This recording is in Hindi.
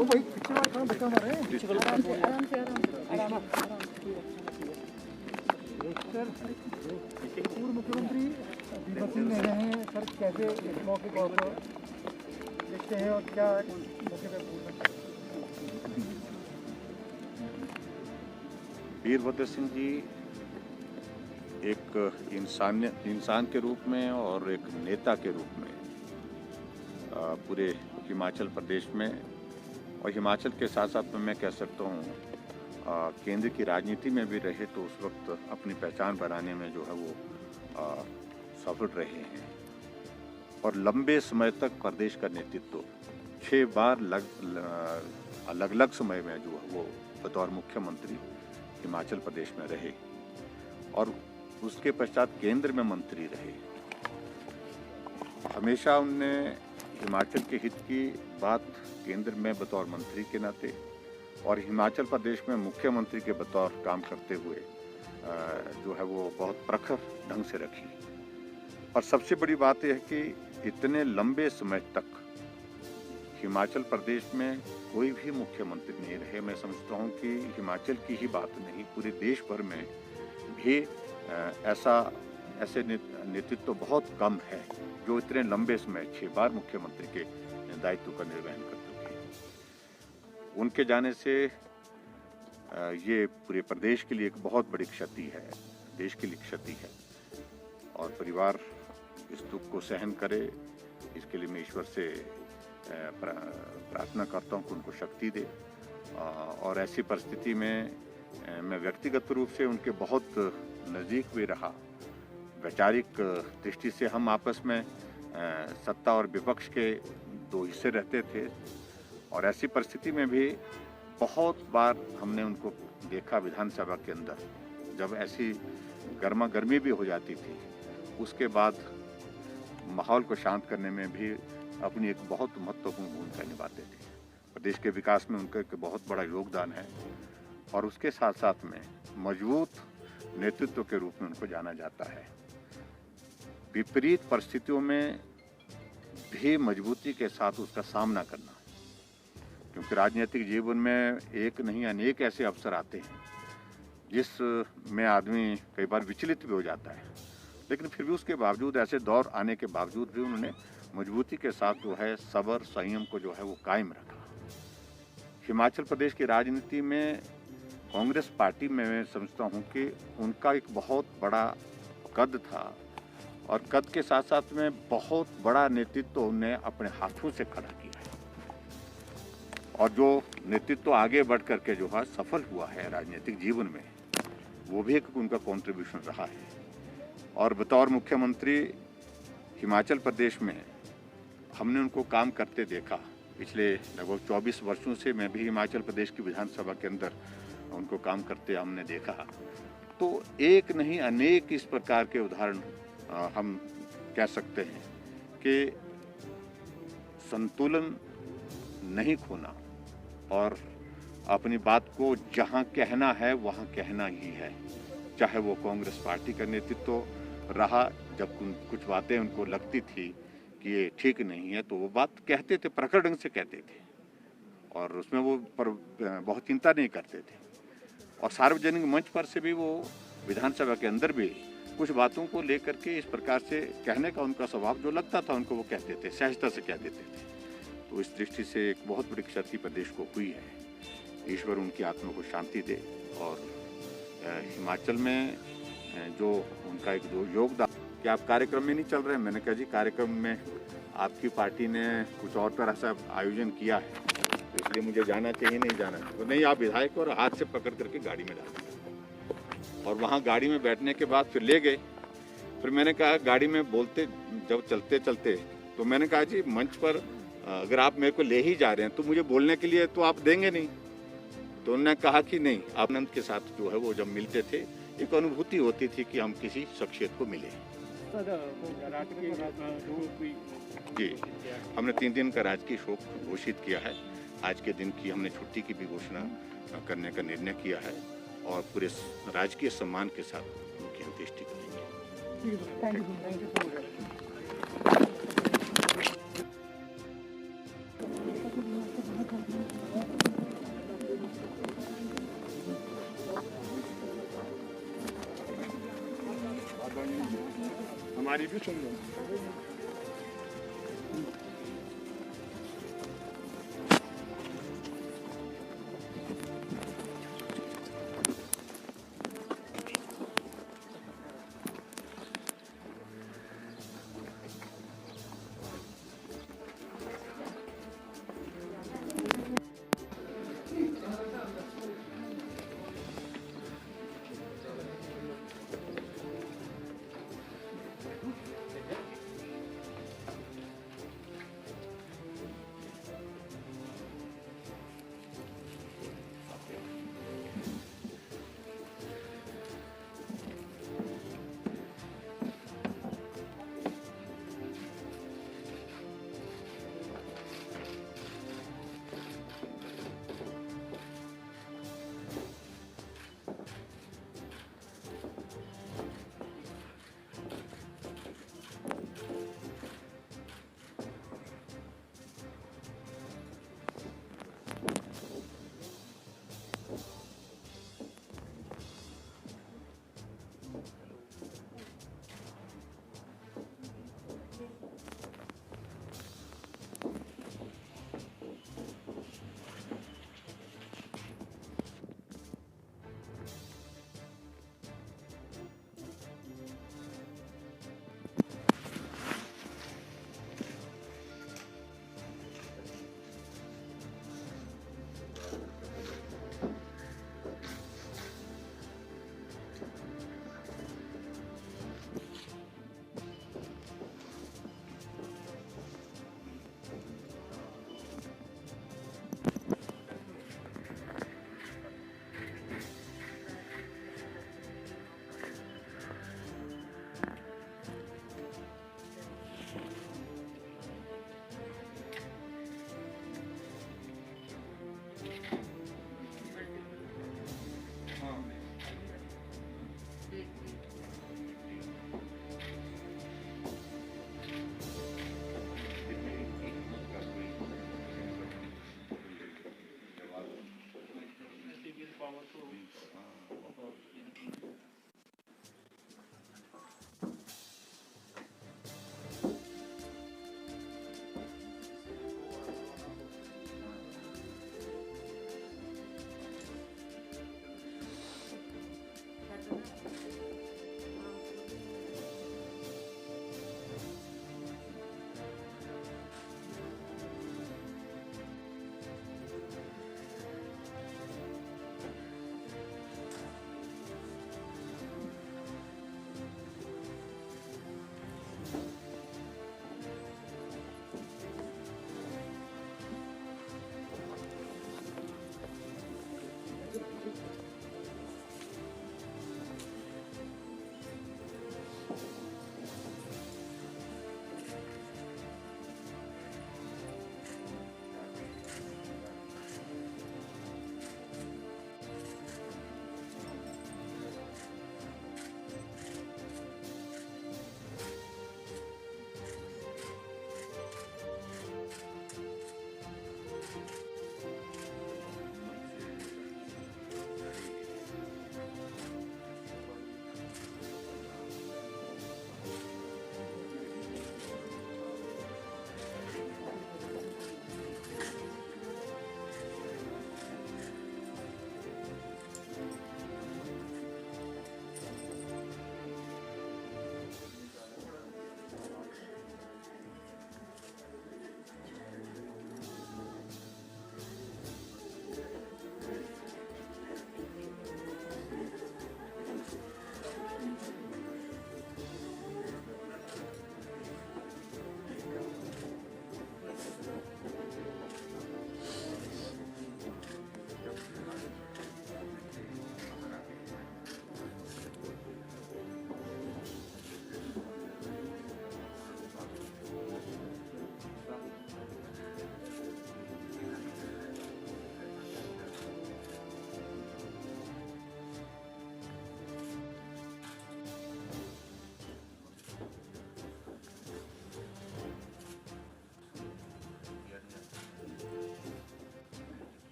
पूर्व मुख्यमंत्री दीपक सिंह ने हैं सर, कैसे इस मौके को देखते हैं और क्या मौके पर वीरभद्र सिंह जी एक इंसान के रूप में और एक नेता के रूप में पूरे हिमाचल प्रदेश में और हिमाचल के साथ साथ में मैं कह सकता हूँ केंद्र की राजनीति में भी रहे तो उस वक्त अपनी पहचान बनाने में जो है वो सफल रहे हैं और लंबे समय तक प्रदेश का नेतृत्व 6 बार अलग अलग समय में जो है वो बतौर मुख्यमंत्री हिमाचल प्रदेश में रहे और उसके पश्चात केंद्र में मंत्री रहे। हमेशा उनने हिमाचल के हित की बात केंद्र में बतौर मंत्री के नाते और हिमाचल प्रदेश में मुख्यमंत्री के बतौर काम करते हुए जो है वो बहुत प्रखर ढंग से रखी। और सबसे बड़ी बात यह है कि इतने लंबे समय तक हिमाचल प्रदेश में कोई भी मुख्यमंत्री नहीं रहे। मैं समझता हूँ कि हिमाचल की ही बात नहीं, पूरे देश भर में भी ऐसे नेतृत्व बहुत कम है जो इतने लंबे समय 6 बार मुख्यमंत्री के दायित्व का निर्वहन कर चुके हैं। उनके जाने से ये पूरे प्रदेश के लिए एक बहुत बड़ी क्षति है, देश के लिए क्षति है और परिवार इस दुख को सहन करे, इसके लिए मैं ईश्वर से प्रार्थना करता हूँ कि उनको शक्ति दे। और ऐसी परिस्थिति में मैं व्यक्तिगत रूप से उनके बहुत नज़दीक भी रहा। वैचारिक दृष्टि से हम आपस में सत्ता और विपक्ष के 2 हिस्से रहते थे और ऐसी परिस्थिति में भी बहुत बार हमने उनको देखा विधानसभा के अंदर जब ऐसी गर्मा गर्मी भी हो जाती थी, उसके बाद माहौल को शांत करने में भी अपनी एक बहुत महत्वपूर्ण भूमिका निभाते थे। प्रदेश के विकास में उनका एक बहुत बड़ा योगदान है और उसके साथ साथ में मजबूत नेतृत्व के रूप में उनको जाना जाता है। विपरीत परिस्थितियों में भी मजबूती के साथ उसका सामना करना, क्योंकि राजनीतिक जीवन में एक नहीं अनेक ऐसे अवसर आते हैं जिसमें आदमी कई बार विचलित भी हो जाता है, लेकिन फिर भी उसके बावजूद ऐसे दौर आने के बावजूद भी उन्होंने मजबूती के साथ जो है सब्र संयम को जो है वो कायम रखा। हिमाचल प्रदेश की राजनीति में कांग्रेस पार्टी में मैं समझता हूँ कि उनका एक बहुत बड़ा कद था और कद के साथ साथ में बहुत बड़ा नेतृत्व उन्हें अपने हाथों से खड़ा किया है और जो नेतृत्व आगे बढ़ करके जो है सफल हुआ है राजनीतिक जीवन में, वो भी एक उनका कंट्रीब्यूशन रहा है। और बतौर मुख्यमंत्री हिमाचल प्रदेश में हमने उनको काम करते देखा। पिछले लगभग 24 वर्षों से मैं भी हिमाचल प्रदेश की विधानसभा के अंदर उनको काम करते हमने देखा। तो एक नहीं अनेक इस प्रकार के उदाहरण हम कह सकते हैं कि संतुलन नहीं खोना और अपनी बात को जहां कहना है वहां कहना ही है। चाहे वो कांग्रेस पार्टी का नेतृत्व रहा, जब कुछ बातें उनको लगती थी कि ये ठीक नहीं है तो वो बात कहते थे, प्रखर ढंग से कहते थे और उसमें वो बहुत चिंता नहीं करते थे। और सार्वजनिक मंच पर से भी वो विधानसभा के अंदर भी कुछ बातों को लेकर के इस प्रकार से कहने का उनका स्वभाव जो लगता था उनको वो कहते थे, सहजता से कह देते थे। तो इस दृष्टि से एक बहुत बड़ी क्षति प्रदेश को हुई है। ईश्वर उनकी आत्मा को शांति दे। और हिमाचल में जो उनका एक जो योगदान कि आप कार्यक्रम में नहीं चल रहे हैं, मैंने कहा जी कार्यक्रम में आपकी पार्टी ने कुछ और तरह से आयोजन किया है तो इसलिए मुझे जाना चाहिए, नहीं जाना चाहिए। तो नहीं, आप विधायक और हाथ से पकड़ करके गाड़ी में डाल और वहाँ गाड़ी में बैठने के बाद फिर ले गए। फिर मैंने कहा गाड़ी में बोलते जब चलते चलते तो मैंने कहा जी मंच पर अगर आप मेरे को ले ही जा रहे हैं तो मुझे बोलने के लिए तो आप देंगे नहीं। तो उन्होंने कहा कि नहीं, आनंद के साथ जो है वो जब मिलते थे एक अनुभूति होती थी कि हम किसी शख्सियत को मिले। जी, हमने 3 दिन का राजकीय शोक घोषित किया है। आज के दिन की हमने छुट्टी की भी घोषणा करने का निर्णय किया है और पूरे राजकीय सम्मान के साथ उनकी अंत्येष्टि करेंगे। हमारी भी सुन लो।